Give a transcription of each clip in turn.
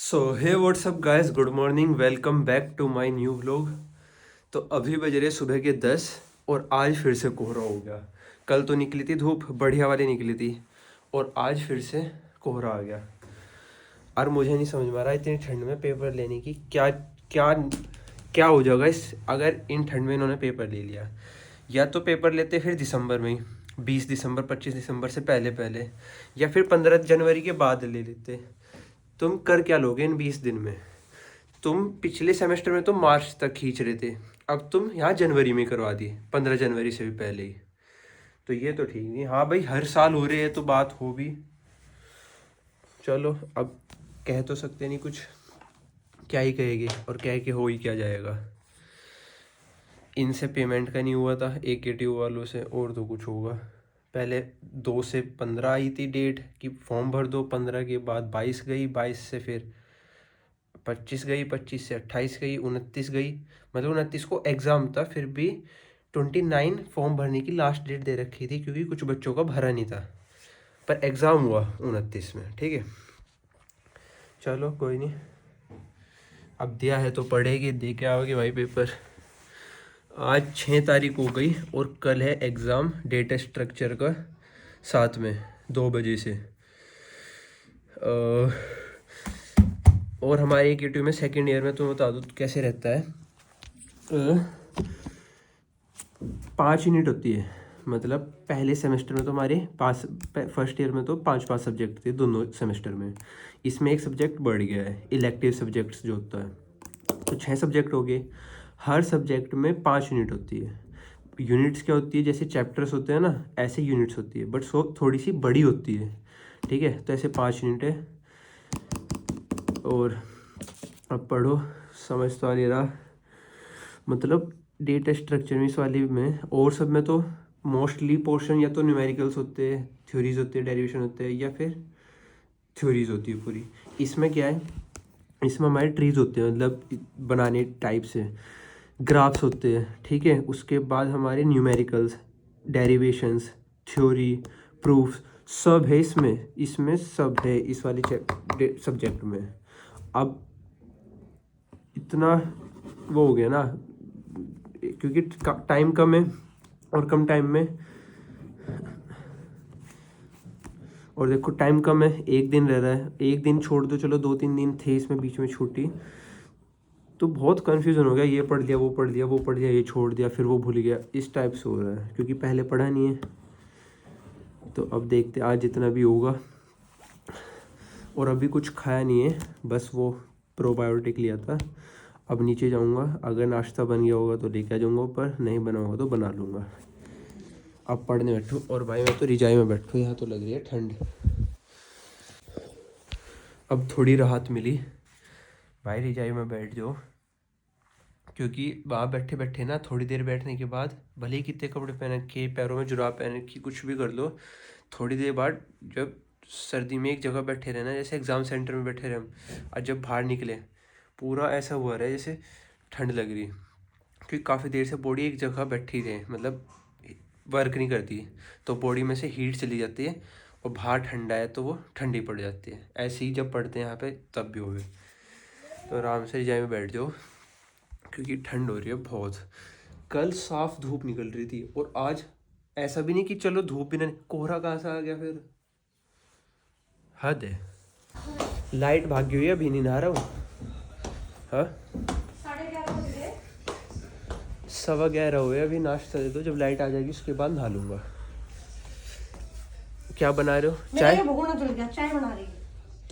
So hey what's up guys, good morning, welcome back to my new vlog. तो अभी बज रहे सुबह के 10 और आज फिर से कोहरा हो गया। कल तो निकली थी धूप, बढ़िया वाली निकली थी, और आज फिर से कोहरा आ गया। और मुझे नहीं समझ में आ रहा इतनी ठंड में पेपर लेने की क्या क्या क्या हो जाएगा इस अगर इन ठंड में इन्होंने पेपर ले लिया। या तो पेपर लेते फिर दिसंबर में ही, 20 दिसंबर 25 दिसंबर से पहले पहले, या फिर 15 जनवरी के बाद ले लेते। तुम कर क्या लोगे इन 20 दिन में? तुम पिछले सेमेस्टर में तो मार्च तक खींच रहे थे, अब तुम यहाँ जनवरी में करवा दिए, 15 जनवरी से भी पहले ही। तो ये तो ठीक नहीं। हाँ भाई, हर साल हो रही है तो बात हो भी। चलो अब कह तो सकते नहीं कुछ, क्या ही कहेंगे, और कह के हो ही क्या जाएगा। इनसे पेमेंट का नहीं हुआ था AKTU वालों से, और तो कुछ होगा। पहले 2 से 15 आई थी डेट कि फॉर्म भर दो, 15 के बाद 22 गई, 22 से फिर 25 गई, 25 से 28 गई, 29 गई। मतलब 29 को एग्ज़ाम था, फिर भी 29 फॉर्म भरने की लास्ट डेट दे रखी थी क्योंकि कुछ बच्चों का भरा नहीं था। पर एग्ज़ाम हुआ 29 में, ठीक है। चलो कोई नहीं, अब दिया है तो पढ़ेगी, दे के आओगे भाई पेपर। आज 6 तारीख हो गई और कल है एग्ज़ाम डेटा स्ट्रक्चर का 7 में 2 बजे से। और हमारे AKTU में सेकेंड ईयर में तो बता दो कैसे रहता है। 5 यूनिट होती है, मतलब पहले सेमेस्टर में तो हमारे 5, फर्स्ट ईयर में तो 5 सब्जेक्ट थे दोनों सेमेस्टर में। इसमें एक सब्जेक्ट बढ़ गया है, इलेक्टिव सब्जेक्ट्स जो होता है, तो 6 सब्जेक्ट हो गए। हर सब्जेक्ट में 5 यूनिट होती है। यूनिट्स क्या होती है, जैसे चैप्टर्स होते हैं ना, ऐसे यूनिट्स होती है, बट सो थोड़ी सी बड़ी होती है, ठीक है। तो ऐसे 5 यूनिट है। और अब पढ़ो, समझ तो आ नहीं रहा। मतलब डेटा स्ट्रक्चर में, इस वाले में और सब में तो मोस्टली पोर्शन या तो न्यूमेरिकल्स होते हैं, थ्योरीज होते हैं, डेरिवेशन होते हैं, या फिर थ्योरीज होती है पूरी। इसमें क्या है, इसमें हमारे ट्रीज होते हैं, मतलब बनाने टाइप से ग्राफ्स होते हैं, ठीक है। उसके बाद हमारे न्यूमेरिकल्स, डेरिवेशंस, थ्योरी, प्रूफ्स सब है इसमें। इसमें सब है इस वाले सब्जेक्ट में। अब इतना वो हो गया ना, क्योंकि टाइम कम है, और कम टाइम में, और देखो टाइम कम है, एक दिन रह रहा है, एक दिन छोड़ दो, चलो 2-3 दिन थे इसमें बीच में छुट्टी, तो बहुत कन्फ्यूज़न हो गया। ये पढ़ लिया, वो पढ़ लिया, वो पढ़ लिया, ये छोड़ दिया, फिर वो भूल गया, इस टाइप से हो रहा है क्योंकि पहले पढ़ा नहीं है। तो अब देखते आज जितना भी होगा। और अभी कुछ खाया नहीं है, बस वो प्रोबायोटिक लिया था। अब नीचे जाऊंगा, अगर नाश्ता बन गया होगा तो लेके आ जाऊंगा ऊपर, नहीं बना होगा तो बना लूँगा। अब पढ़ने बैठूँ, और भाई मैं तो रिजाई में बैठूँ, यहाँ तो लग रही है ठंड। अब थोड़ी राहत मिली भाई, रिजाई में बैठ जाओ, क्योंकि वहाँ बैठे बैठे ना, थोड़ी देर बैठने के बाद भले ही कितने कपड़े पहन रखे, पैरों में जुराब पहन रखी, कुछ भी कर लो, थोड़ी देर बाद जब सर्दी में एक जगह बैठे रहना, जैसे एग्ज़ाम सेंटर में बैठे रहे हम, और जब बाहर निकले पूरा ऐसा हुआ रहा है जैसे ठंड लग रही, क्योंकि काफ़ी देर से बॉडी एक जगह बैठी रहे, मतलब वर्क नहीं करती, तो बॉडी में से हीट चली जाती है, और बाहर ठंडा है तो वो ठंडी पड़ जाती है। ऐसे ही जब पढ़ते हैं यहाँ पे तब भी हो गए। तो आराम से रजाई में बैठ जाओ, क्योंकि ठंड हो रही है बहुत। कल साफ धूप निकल रही थी, और आज ऐसा भी नहीं कि चलो धूप भी नहीं, कोहरा कहाँ से आ गया फिर, हद है। लाइट भागी हुई है, अभी नहीं नहा रहा हूँ। हाँ 11:15 हुए, अभी नाश्ता दे दो, जब लाइट आ जाएगी उसके बाद नहा लूँगा। क्या बना रहे हो? चाय? भगोना जल गया, चाय बना रही है।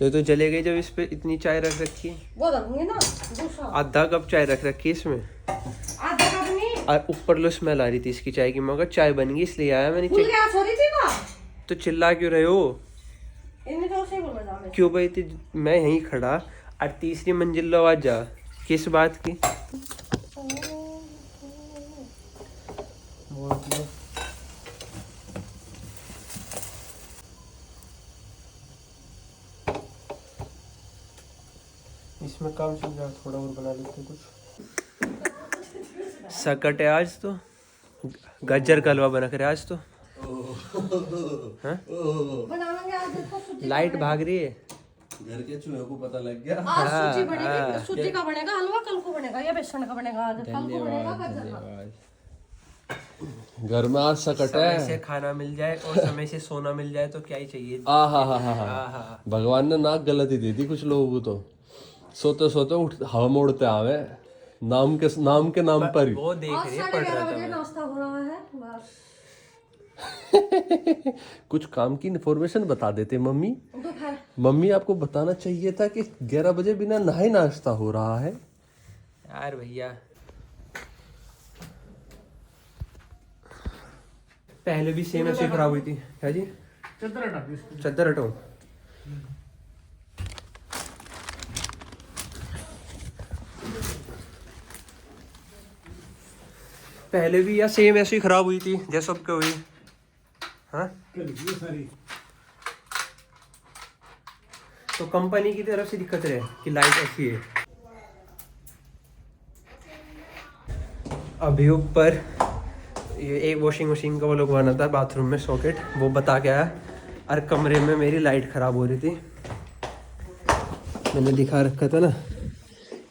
तो जले गई जब इस पे इतनी चाय रख रखी है। वो रखूंगी ना, दूसरा आधा कप चाय रख रखी है इसमें, आधा कप नहीं। और ऊपर लो स्मेल आ रही थी इसकी चाय की, मगर चाय बन गई इसलिए आया मैं भूल नीचे। गया, सॉरी थी ना। तो चिल्ला क्यों रहे हो? इन्हें तो सही बोला जा। क्यों भाई थी, मैं यहीं खड़ा, और तीसरी मंजिल लो आवाज जा, किस बात की? इसमें काम चल रहा, थोड़ा और बना लेते हैं कुछ। सकट है आज तो, गाजर का हलवा बना कर आज तो। हाँ? बना लेंगे आज, देखो लाइट भाग रही है, घर के चूहे को पता लग गया। आज सूजी बनेगी, सूजी का बनेगा हलवा, कल को बनेगा या बेसन का बनेगा, आज कल को बनेगा गाजर का। घर में आज सकट समय से है। खाना मिल जाए और समय से सोना मिल जाए तो क्या ही चाहिए। आ हा। भगवान ने नाक गलत ही दी थी कुछ लोगों को तो। सोते सोते उठ हवा में उड़ते आवे नाम के नाम पर ही। वो देख आज रही है, 11:30 बजे नाश्ता हो रहा है बस। कुछ काम की इन्फॉर्मेशन बता देते मम्मी। दोपहर मम्मी आपको बताना चाहिए था कि 11 बजे बिना नहाए नाश्ता हो रहा है। यार भैया पहले भी सेम ऐसे खराब हुई थी। क्या जी? चद्दर हटाओ। पहले भी या सेम ऐसी खराब हुई थी जैसे सबके हुई। हाँ तो कंपनी की तरफ से दिक्कत है कि लाइट ऐसी है। अभी ऊपर ये एक वॉशिंग मशीन का वो लगवाना था बाथरूम में सॉकेट, वो बता के आया। और कमरे में मेरी लाइट ख़राब हो रही थी, मैंने दिखा रखा था ना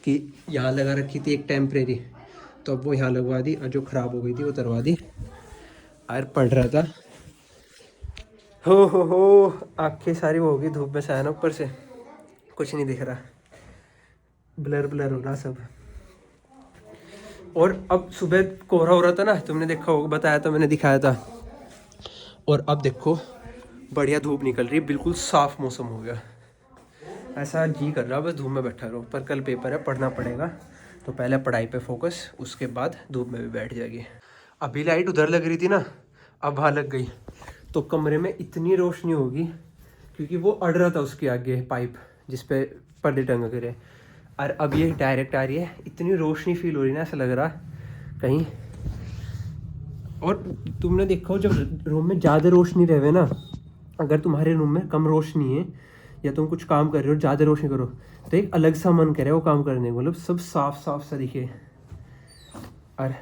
कि यहाँ लगा रखी थी एक टेम्परेरी, तो अब वो यहाँ लगवा दी और जो ख़राब हो गई थी वो उतरवा दी। और पढ़ रहा था। हो आँखें सारी वो होगी, धूप में से आया ना ऊपर से, कुछ नहीं दिख रहा, ब्लर ब्लर हो रहा सब। और अब सुबह कोहरा हो रहा था ना, तुमने देखा होगा, बताया था मैंने, दिखाया था। और अब देखो बढ़िया धूप निकल रही है, बिल्कुल साफ मौसम हो गया। ऐसा जी कर रहा बस धूप में बैठा रहो, पर कल पेपर है, पढ़ना पड़ेगा। तो पहले पढ़ाई पे फोकस, उसके बाद धूप में भी बैठ जाएगी। अभी लाइट उधर लग रही थी ना, अब वहाँ लग गई तो कमरे में इतनी रोशनी होगी, क्योंकि वो अड़ रहा था उसके आगे पाइप जिस पे पर्दे टंग करे। और अब ये डायरेक्ट आ रही है, इतनी रोशनी फील हो रही है ना, ऐसा लग रहा कहीं। और तुमने देखा हो जब रूम में ज़्यादा रोशनी रहे ना, अगर तुम्हारे रूम में कम रोशनी है या तुम कुछ काम कर रहे हो ज़्यादा रोशनी करो तो एक अलग सा मन करे वो काम करने को, मतलब सब साफ साफ सा दिखे। और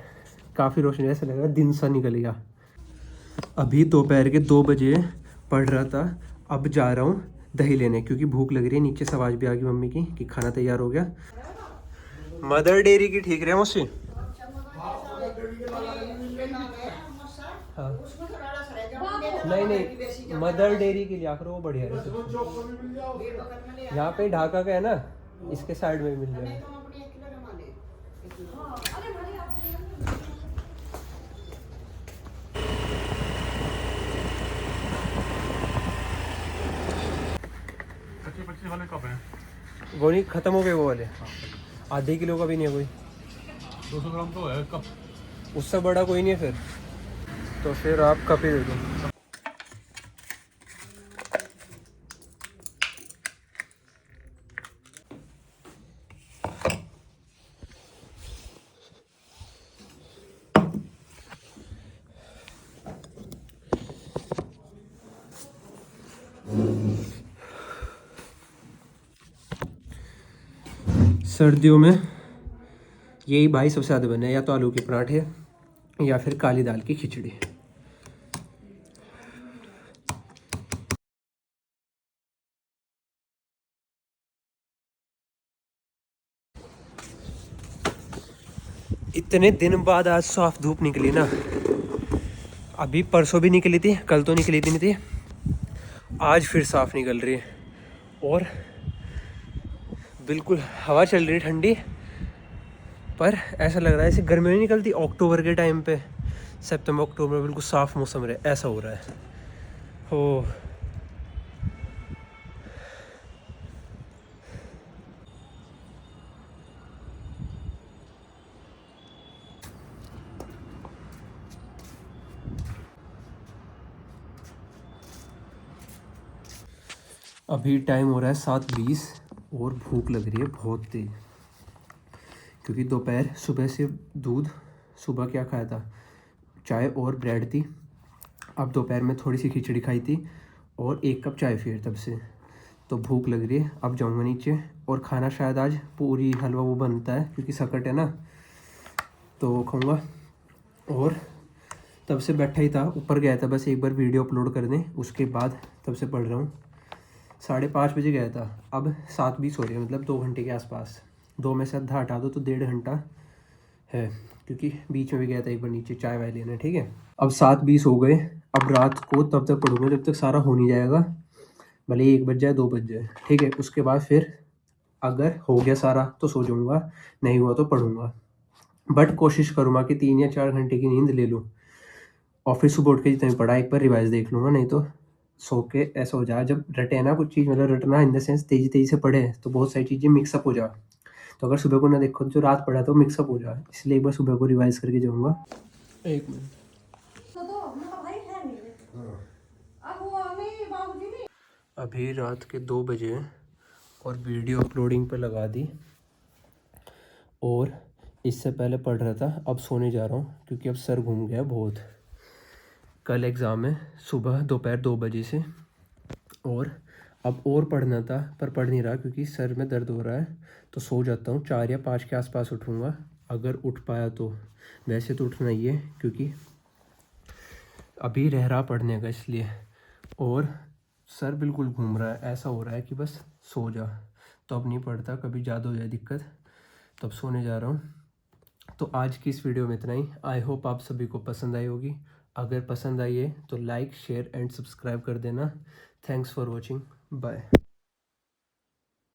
काफ़ी रोशनी, ऐसा लग रहा है दिन सा निकल गया। अभी दोपहर के 2 बजे पढ़ रहा था, अब जा रहा हूँ दही लेने क्योंकि भूख लग रही है। नीचे से आवाज़ भी आ गई मम्मी की कि खाना तैयार हो गया। मदर डेयरी की ठीक रहे मुझसे। हाँ नहीं मदर डेयरी के लिया करो, वो बढ़िया है। यहाँ पे ढाका का है ना, इसके साइड में मिल जाएगा। वाले कप हैं, वो नहीं खत्म हो गए वो वाले, आधे किलो का भी नहीं है कोई, 200 ग्राम तो है कप। उससे बड़ा कोई नहीं है फिर, तो फिर आप कप ही दे दो। सर्दियों में यही भाई सबसे ज़्यादा बने, या तो आलू के पराठे या फिर काली दाल की खिचड़ी। इतने दिन बाद आज साफ धूप निकली ना, अभी परसों भी निकली थी, कल तो निकली थी नहीं थी, आज फिर साफ निकल रही है। और बिल्कुल हवा चल रही है ठंडी, पर ऐसा लग रहा है जैसे गर्मी नहीं निकलती अक्टूबर के टाइम पे, सितंबर अक्टूबर में बिल्कुल साफ मौसम रहे, ऐसा हो रहा है। हो अभी टाइम हो रहा है 7:20 और भूख लग रही है बहुत तेज, क्योंकि दोपहर सुबह से दूध, सुबह क्या खाया था, चाय और ब्रेड थी। अब दोपहर में थोड़ी सी खिचड़ी खाई थी और 1 कप चाय, फिर तब से तो भूख लग रही है। अब जाऊंगा नीचे और खाना शायद आज पूरी हलवा वो बनता है, क्योंकि सकट है ना, तो वो खाऊंगा। और तब से बैठा ही था, ऊपर गया था बस एक बार वीडियो अपलोड करने, उसके बाद तब से पढ़ रहा हूँ। 5:30 बजे गया था, अब 7:20 हो रही है, मतलब 2 घंटे के आसपास। 2 में से आधा हटा दो तो 1.5 घंटा है, क्योंकि बीच में भी गया था एक बार नीचे चाय वाय लेने, ठीक है। अब 7:20 हो गए, अब रात को तब तक पढ़ूंगा जब तक सारा हो नहीं जाएगा, भले ही 1 बज जाए 2 बज जाए, ठीक है। उसके बाद फिर अगर हो गया सारा तो सो जाऊँगा, नहीं हुआ तो पढ़ूंगा। बट कोशिश करूँगा कि 3 या 4 घंटे की नींद ले लूँ, और फिर सुबह उठ के जितना भी पढ़ा एक बार रिवाइज देख लूँगा, नहीं तो सो के ऐसा हो जाए जब रटे ना कुछ चीज़, मतलब रटना इन द सेंस तेज़ी तेज़ी से पढ़े तो बहुत सारी चीज़ें मिक्सअप हो जाए, तो अगर सुबह को ना देखो जो रात पढ़ा तो मिक्सअप हो जाए, इसलिए एक बार सुबह को रिवाइज करके जाऊँगा। 1 मिनट। तो मेरा भाई है मेरे। अब वो हमें बाबूजी ने अभी रात के 2 बजे हैं और वीडियो अपलोडिंग पे लगा दी, और इससे पहले पढ़ रहा था, अब सोने जा रहा हूँ क्योंकि अब सर घूम गया बहुत। कल एग्ज़ाम है सुबह दोपहर 2 बजे से, और अब और पढ़ना था पर पढ़ नहीं रहा क्योंकि सर में दर्द हो रहा है, तो सो जाता हूँ। 4 या 5 के आसपास उठूँगा अगर उठ पाया तो, वैसे तो उठना ही है क्योंकि अभी रह रहा पढ़ने का, इसलिए। और सर बिल्कुल घूम रहा है, ऐसा हो रहा है कि बस सो जा, तो अब नहीं पढ़ता, कभी ज़्यादा हो जाए दिक्कत तो अब सोने जा रहा हूँ। तो आज की इस वीडियो में इतना ही। आई होप आप सभी को पसंद आई होगी। अगर पसंद आई है तो लाइक शेयर एंड सब्सक्राइब कर देना। Thanks for watching, bye.